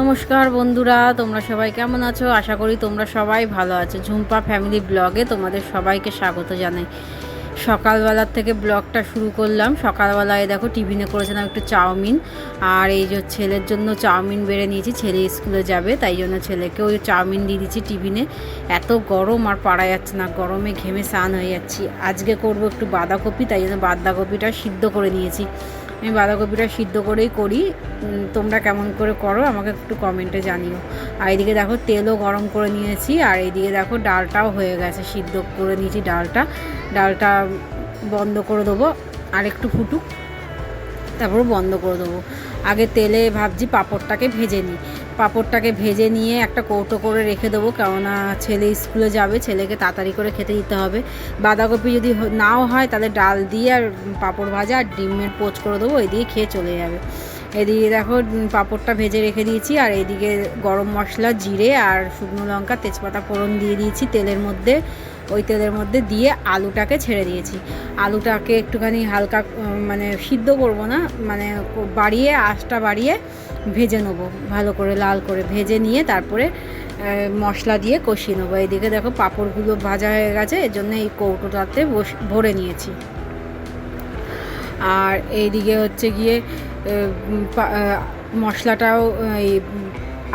নমস্কার বন্ধুরা, তোমরা সবাই কেমন আছো? আশা করি তোমরা সবাই ভালো আছো। ঝুম্পা ফ্যামিলি ব্লগে তোমাদের সবাইকে স্বাগত জানাই। সকালবেলার থেকে ব্লগটা শুরু করলাম। সকালবেলায় দেখো টিফিনে করেছিলাম একটু চাউমিন, আর এই যে ছেলের জন্য চাউমিন বেড়ে নিয়েছি। ছেলে স্কুলে যাবে, তাই জন্য ছেলেকে ওই চাউমিন দিয়ে দিচ্ছি টিফিনে। এত গরম আর পারা যাচ্ছে না, গরমে ঘেমে স্নান হয়ে যাচ্ছি। আজকে করব একটু বাঁধাকপি, তাই জন্য বাঁধাকপিটা সিদ্ধ করে নিয়েছি। আমি বাঁধাকপিটা সিদ্ধ করেই করি। তোমরা কেমন করে করো আমাকে একটু কমেন্টে জানিও। আর এইদিকে দেখো তেলও গরম করে নিয়েছি, আর এইদিকে দেখো ডালটাও হয়ে গেছে, সিদ্ধ করে নিয়েছি ডালটা বন্ধ করে দেবো, আর একটু ফুটুক, তারপর বন্ধ করে দেবো। আগে তেলে ভাবছি পাঁপড়টাকে ভেজে নিয়ে একটা কৌটো করে রেখে দেবো, কেননা ছেলে স্কুলে যাবে, ছেলেকে তাড়াতাড়ি করে খেতে দিতে হবে। বাঁধাকপি যদি নাও হয় তাহলে ডাল দিয়ে আর পাঁপড় ভাজা আর ডিমের পোচ করে দেবো, এদিকে খেয়ে চলে যাবে। এদিকে দেখো পাঁপড়টা ভেজে রেখে দিয়েছি, আর এদিকে গরম মশলা, জিরে আর শুকনো লঙ্কা, তেজপাতা ফোড়ন দিয়ে দিয়েছি ওই তেলের মধ্যে দিয়ে আলুটাকে ছেড়ে দিয়েছি। আলুটাকে একটুখানি হালকা মানে সিদ্ধ করবো না, মানে আঁচটা বাড়িয়ে ভেজে নেবো, ভালো করে লাল করে ভেজে নিয়ে তারপরে মশলা দিয়ে কষিয়ে নেবো। এইদিকে দেখো পাঁপড়গুলো ভাজা হয়ে গেছে, এর জন্য এই কৌটোটাতে ভরে নিয়েছি। আর এইদিকে হচ্ছে গিয়ে মশলাটাও এই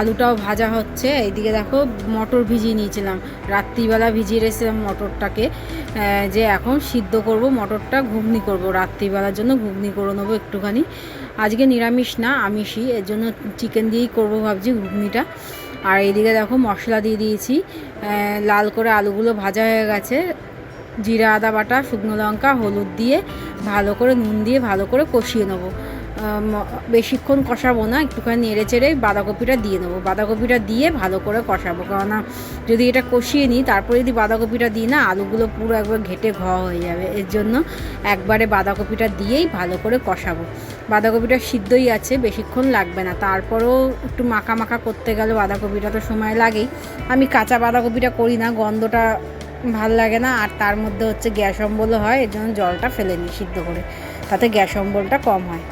আলুটাও ভাজা হচ্ছে। এইদিকে দেখো মটর ভিজিয়ে নিয়েছিলাম, রাত্রিবেলা ভিজিয়ে রেখেছিলাম মটরটাকে, যে এখন সিদ্ধ করব মটরটা, ঘুগনি করব, রাত্রিবেলার জন্য ঘুগনি করে নেবো একটুখানি। আজকে নিরামিষ না, আমিষই, এর জন্য চিকেন দিয়েই করব ভাবছি ঘুগনিটা। আর এইদিকে দেখো মশলা দিয়ে দিয়েছি, লাল করে আলুগুলো ভাজা হয়ে গেছে। জিরা আদা বাটা, শুকনো লঙ্কা, হলুদ দিয়ে ভালো করে নুন দিয়ে ভালো করে কষিয়ে নেবো। বেশিক্ষণ কষাবো না, একটুখানি নেড়ে চেড়ে বাঁধাকপিটা দিয়ে নেবো। বাঁধাকপিটা দিয়ে ভালো করে কষাবো, কেননা যদি এটা কষিয়ে নিই তারপরে যদি বাঁধাকপিটা দিই না, আলুগুলো পুরো একবার ঘেটে হয়ে যাবে। এর জন্য একবারে বাঁধাকপিটা দিয়েই ভালো করে কষাবো। বাঁধাকপিটা সিদ্ধই আছে, বেশিক্ষণ লাগবে না। তারপরেও একটু মাখা মাখা করতে গেলে বাঁধাকপিটা তো সময় লাগেই। আমি কাঁচা বাঁধাকপিটা করি না, গন্ধটা ভাল লাগে না, আর তার মধ্যে হচ্ছে গ্যাস অম্বলও হয়, এর জন্য জলটা ফেলে নিই সিদ্ধ করে, তাতে গ্যাস অম্বলটা কম হয়।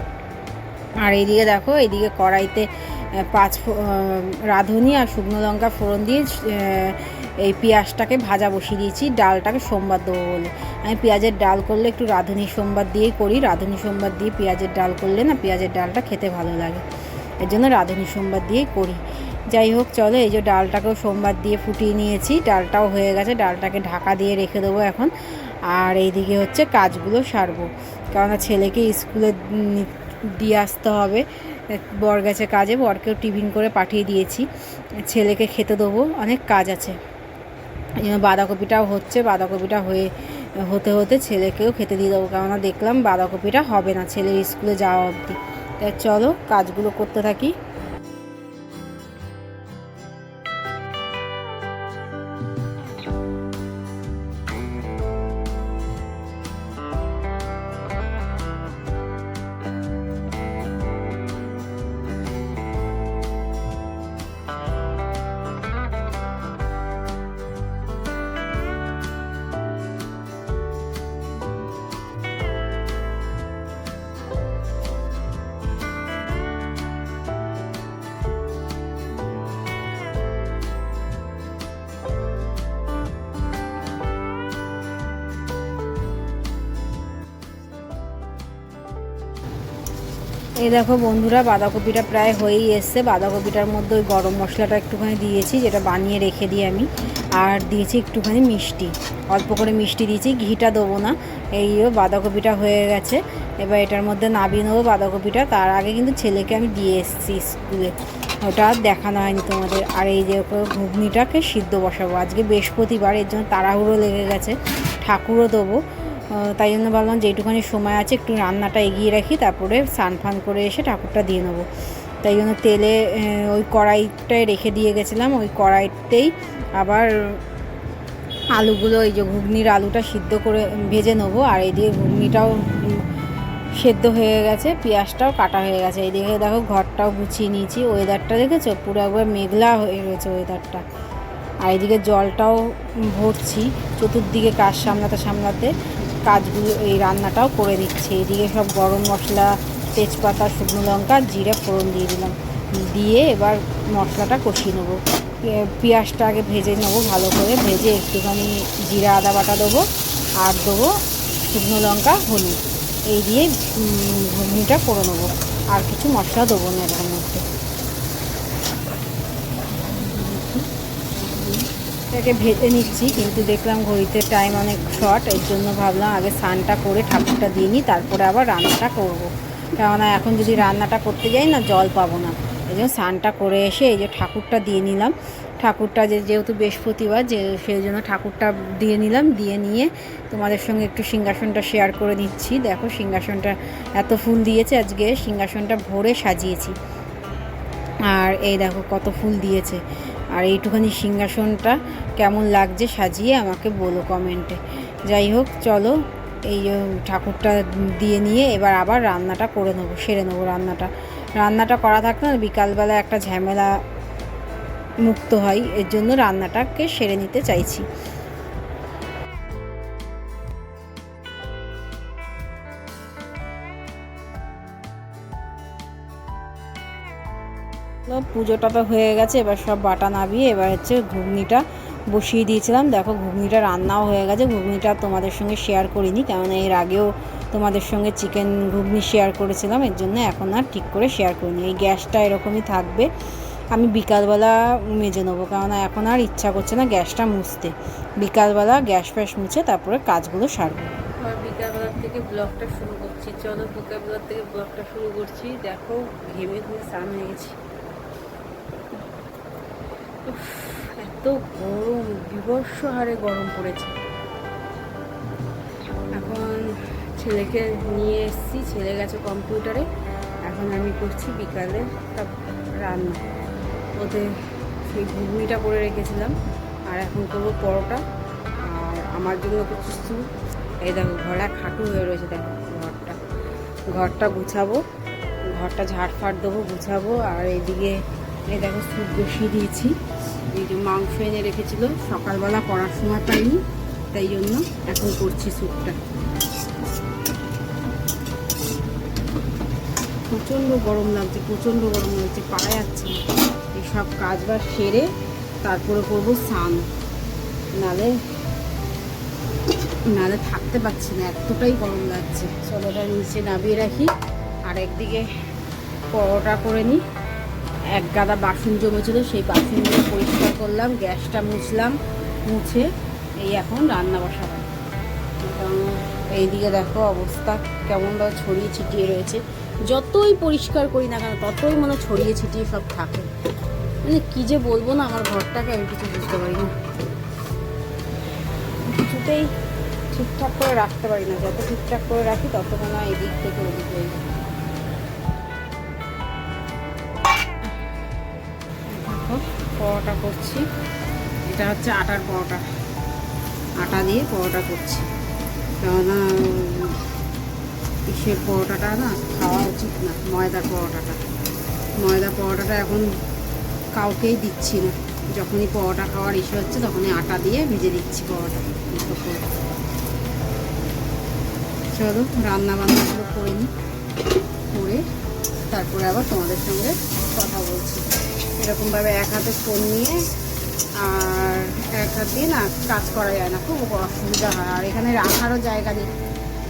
আর এইদিকে দেখো, এইদিকে কড়াইতে রাঁধুনি আর শুকনো লঙ্কা ফোড়ন দিয়ে এই পেঁয়াজটাকে ভাজা বসিয়ে দিয়েছি, ডালটাকে সোমবার দেবো বলে। আমি পেঁয়াজের ডাল করলে একটু রাঁধুনি সোমবার দিয়েই করি। রাঁধুনি সোমবার দিয়ে পেঁয়াজের ডাল করলে না, পেঁয়াজের ডালটা খেতে ভালো লাগে, এর জন্য রাঁধুনি সোমবার দিয়েই করি। যাই হোক, চলো, এই যে ডালটাকেও সোমবার দিয়ে ফুটিয়ে নিয়েছি, ডালটাও হয়ে গেছে, ডালটাকে ঢাকা দিয়ে রেখে দেবো এখন। আর এইদিকে হচ্ছে কাজগুলো সারবো, কেননা ছেলেকে স্কুলে দিয়ে আসতে হবে। বর গেছে কাজে, বরকেও টিফিন করে পাঠিয়ে দিয়েছি, ছেলেকে খেতে দেবো, অনেক কাজ আছে। এই জন্য বাঁধাকপিটাও হচ্ছে, বাঁধাকপিটা হতে হতে ছেলেকেও খেতে দিয়ে দেবো, কেননা দেখলাম বাঁধাকপিটা হবে না ছেলের স্কুলে যাওয়া অবধি। তাই চলো কাজগুলো করতে থাকি। এই দেখো বন্ধুরা, বাঁধাকপিটা প্রায় হয়েই এসছে। বাঁধাকপিটার মধ্যে ওই গরম মশলাটা একটুখানি দিয়েছি, যেটা বানিয়ে রেখে দিই আমি, আর দিয়েছি একটুখানি মিষ্টি, অল্প করে মিষ্টি দিয়েছি, ঘিটা দেবো না। এই বাঁধাকপিটা হয়ে গেছে, এবার এটার মধ্যে নাবিয়ে নেবো বাঁধাকপিটা। তার আগে কিন্তু ছেলেকে আমি দিয়ে এসেছি স্কুলে, ওটা দেখানো হয়নি তোমাদের। আর এই যে ঘুগনিটাকে সিদ্ধ বসাবো, আজকে বৃহস্পতিবার, এর জন্য তাড়াহুড়ো লেগে গেছে, ঠাকুরও দেবো, তাই জন্য ভাবলাম যেটুখানি সময় আছে একটু রান্নাটা এগিয়ে রাখি, তারপরে স্নান ফান করে এসে ঠাকুরটা দিয়ে নেবো। তাই জন্য তেলে ওই কড়াইটায় রেখে দিয়ে গেছিলাম, ওই কড়াইতেই আবার আলুগুলো, এই যে ঘুগনির আলুটা সিদ্ধ করে ভেজে নেবো। আর এইদিকে ঘুগনিটাও সেদ্ধ হয়ে গেছে, পেঁয়াজটাও কাটা হয়ে গেছে। এইদিকে দেখো ঘরটাও গুছিয়ে নিয়েছি। ওয়েদারটা দেখেছো, পুরো একবার মেঘলা হয়ে রয়েছে ওয়েদারটা। আর এইদিকে জলটাও ভরছি, চতুর্দিকে কাজ সামলাতে কাজগুলো, এই রান্নাটাও করে নিচ্ছি। এদিকে সব গরম মশলা, তেজপাতা, শুকনো লঙ্কা, জিরে ফোড়ন দিয়ে দিলাম, দিয়ে এবার মশলাটা কষিয়ে নেবো। পেঁয়াজটা আগে ভেজে নেবো ভালো করে, ভেজে একটুখানি জিরা আদা বাটা দেবো আর দেবো শুকনো লঙ্কা হলুদ, এই দিয়ে ঘুগনিটা করে নেবো। আর কিছু মশলা দেবো না এর মধ্যে। এটাকে ভেজে নিচ্ছি, কিন্তু দেখলাম ঘড়িতে টাইম অনেক শর্ট, এর জন্য ভাবলাম আগে স্নানটা করে ঠাকুরটা দিয়ে নিই, তারপরে আবার রান্নাটা করবো। কেননা এখন যদি রান্নাটা করতে যাই না জল পাবো না, এই জন্য স্নানটা করে এসে এই যে ঠাকুরটা দিয়ে নিলাম। ঠাকুরটা যেহেতু বৃহস্পতিবার, সেই জন্য ঠাকুরটা দিয়ে নিলাম। দিয়ে নিয়ে তোমাদের সঙ্গে একটু সিংহাসনটা শেয়ার করে নিচ্ছি। দেখো সিংহাসনটা এত ফুল দিয়েছে, আজকে সিংহাসনটা ভরে সাজিয়েছি। আর এই দেখো কত ফুল দিয়েছে। আর এইটুখানি সিংহাসনটা কেমন লাগছে সাজিয়ে আমাকে বলো কমেন্টে। যাই হোক চলো, এই ঠাকুরটা দিয়ে নিয়ে এবার আবার রান্নাটা করে নেবো, সেরে নেবো রান্নাটা করা থাকলে না বিকালবেলা একটা ঝামেলা মুক্ত হয়, এর জন্য রান্নাটাকে সেরে নিতে চাইছি। পুজোটা তো হয়ে গেছে, এবার সব বাটা নামিয়ে এবার হচ্ছে ঘুগনিটা বসিয়ে দিয়েছিলাম। দেখো ঘুগনিটা রান্নাও হয়ে গেছে। ঘুগনিটা তোমাদের সঙ্গে শেয়ার করিনি, কেননা এর আগেও তোমাদের সঙ্গে চিকেন ঘুগনি শেয়ার করেছিলাম, এর জন্য এখন আর ঠিক করে শেয়ার করিনি। এই গ্যাসটা এরকমই থাকবে, আমি বিকালবেলা মেজে নেবো, কেননা এখন আর ইচ্ছা করছে না গ্যাসটা মুছতে। বিকালবেলা গ্যাস ফ্যাস মুছে তারপরে কাজগুলো সারবো। আর বিকালবেলার থেকে ব্লগটা শুরু করছি। চলো বিকালবেলার থেকে ব্লগটা শুরু করছি। দেখো ঘেমে স্নান হয়ে গেছি। এত গরম, বিভৎস হারে গরম পড়েছে। এখন ছেলেকে নিয়ে এসেছি, ছেলে গেছে কম্পিউটারে। এখন আমি করছি বিকালে সব রান্না। ওদের সেই ঘুগনিটা করে রেখেছিলাম, আর এখন করবো পরোটা। আর আমার জন্য কিছু স্যুপ। এই দেখো ঘরে খাটু হয়ে রয়েছে, দেখো ঘরটা গুছাবো, ঘরটা ঝাড়ফাট দেবো, গুছাবো। আর এইদিকে এই দেখো স্যুপ বসিয়ে দিয়েছি। এই যে মাংস এনে রেখেছিল, সকালবেলা করার সময় পাইনি, তাই জন্য এখন করছি স্যুপটা। প্রচণ্ড গরম লাগছে, পারা যাচ্ছে না। এই সব কাজ বাজ সেরে তারপরে করবো স্নান, নালে থাকতে পারছি না, এতটাই গরম লাগছে। চলো এটা নিচে নামিয়ে রাখি। আর একদিকে পরোটা করে নিই। এক গাদা বাসন জমেছিল, সেই বাসনগুলো পরিষ্কার করলাম, গ্যাসটা মুছলাম, মুছে এই এখন রান্না বসাবো। এইদিকে দেখো অবস্থা কেমনভাবে ছড়িয়ে ছিটিয়ে রয়েছে। যতই পরিষ্কার করি না কেন ততই মনে ছড়িয়ে ছিটিয়ে সব থাকে। মানে কী যে বলবো না, আমার ঘরটাকে আমি কিছু বুঝতে পারি না, কিছুতেই ঠিকঠাক করে রাখতে পারি না। যত ঠিকঠাক করে রাখি তত মনে হয় এদিক থেকে ওদিক হয়ে যায়। পরোটা করছি, এটা হচ্ছে আটার পরোটা, আটা দিয়ে পরোটা করছি। কেননা ইসের পরোটাটা না খাওয়া উচিত না, ময়দার পরোটাটা এখন কাউকেই দিচ্ছি না। যখনই পরোটা খাওয়ার ইস্যু হচ্ছে তখনই আটা দিয়ে ভেজে দিচ্ছি পরোটা। চলো রান্নাবান্নাগুলো করে নিই, করে তারপরে আবার তোমাদের সঙ্গে কথা বলছি। এরকমভাবে এক হাতে ফোন নিয়ে আর এক হাত দিয়ে না কাজ করা যায় না, খুব অসুবিধা হয়। আর এখানে রাখারও জায়গা নেই,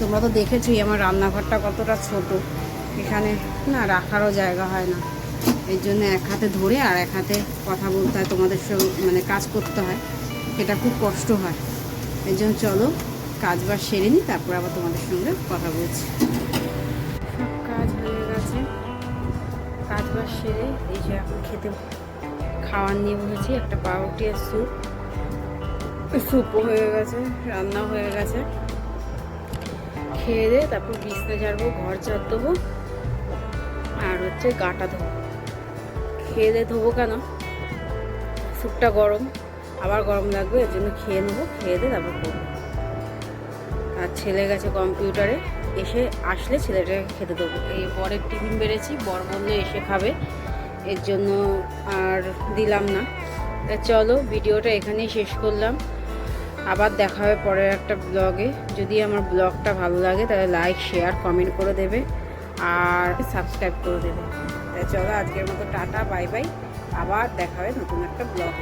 তোমরা তো দেখেছোই আমার রান্নাঘরটা কতটা ছোট, এখানে না রাখারও জায়গা হয় না। এর জন্য এক হাতে ধরে আর এক হাতে কথা বলতে হয়, তোমাদের সঙ্গে মানে কাজ করতে হয়, এটা খুব কষ্ট হয়। এর জন্য চলো কাজ বাজ সেরে নিই, তারপর আবার তোমাদের সঙ্গে কথা বলছি। সব কাজ হয়ে গেছে, কাজ বাজ সেরে এই যে এখন খাওয়ার নিয়ে বসেছি। একটা পাউরুটি আর স্যুপও হয়ে গেছে, রান্না হয়ে গেছে। খেয়ে দিয়ে তারপর বিছনা ঝাড়বো, ঘর ঝাড় দেবো, আর হচ্ছে গাটা ধোবো। খেয়ে দিয়ে ধোবো কেন, স্যুপটা গরম, আবার গরম লাগবে, এর জন্য খেয়ে নেবো, খেয়ে দিয়ে তারপর করবো। আর ছেলে গেছে কম্পিউটারে, আসলে ছেলেটাকে খেতে দেবো। এই বরের টিফিন বেড়েছি, বর বললো এসে খাবে, এর জন্য আর দিলাম না। চলো ভিডিওটা এখানেই শেষ করলাম, আবার দেখা হবে পরের একটা ব্লগে। যদি আমার ব্লগটা ভালো লাগে তাহলে লাইক শেয়ার কমেন্ট করে দেবে আর সাবস্ক্রাইব করে দেবে। চলো আজকের মতো টাটা, বাই বাই, আবার দেখা হবে নতুন একটা ব্লগ।